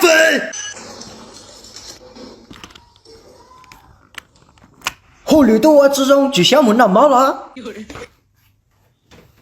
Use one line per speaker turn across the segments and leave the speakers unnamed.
滚！后流的我之中就像没那么了。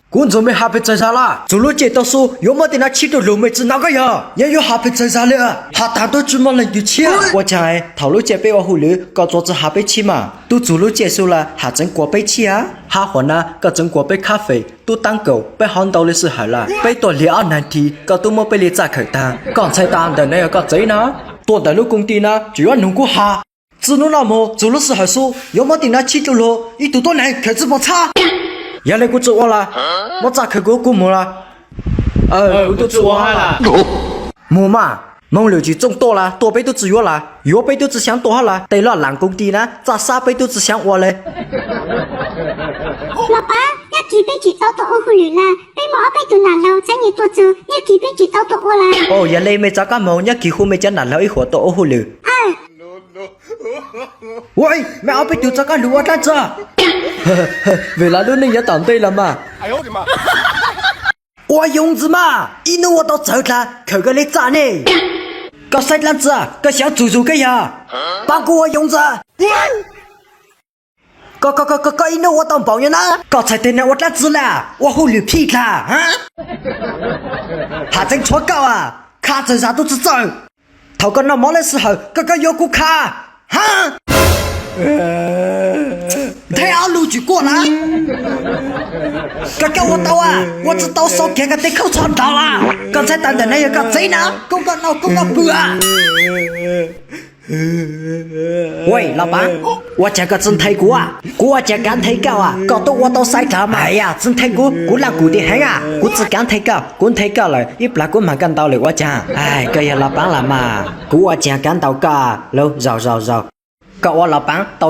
观众们还被追杀了，走路街道说要么的那气的老妹子那个呀，也有还被追杀了，还打到这么人的气。我讲哎，头路街被我后流，搞桌子还被气嘛，都走路结束了，还真过被气啊！还好呢，搞真过杯咖啡，都当狗被喊到的时候了，被多2难题，搞都没被你砸口单，刚才打的那要搞贼呢，多大路工地呢就要弄过哈。只弄那么走的时候说，要么的那气就了，一多人开始不差。原来我指我了，我咋去过古墓了？
我都指我了。
木嘛，梦流就中多了，多倍都指我了，越倍都只想多好了。对了，烂工地呢，咋3倍都只想我嘞？
老爸，要几倍就到我回来了，被毛被都拿了，再你多走，要几倍就到我了。
哦，原来没咋干梦，要几乎没将拿了一伙到我回来。喂，没เอาไปดูจักรรู้ว่านั่นจ้ะเวลารุ่นนี้อย่าตาม对了嘛
哎呦我的妈！
我勇子嘛，一弄我到走了，扣个你咋呢？搞谁烂子？搞小猪猪个呀？帮过我勇子！搞一弄我当保员啦！搞才对呢我烂子了，我好牛屁他啊！还真错搞啊！卡走啥都只走，头个那毛的时候，个有股卡。哈！太好路就过了，刚我到啊，我只到手给个对口传到了，刚才等的那有个贼呢，公个闹公个不啊！喂，老板，我这个真太过啊，我这干太高啊，搞得我都晒他嘛！哎呀，真太过，我那过得很啊，我只干太高，滚太高了，一不然我蛮干到了我讲，哎，个呀老板了嘛，我讲干到高，喽绕，搞我老板到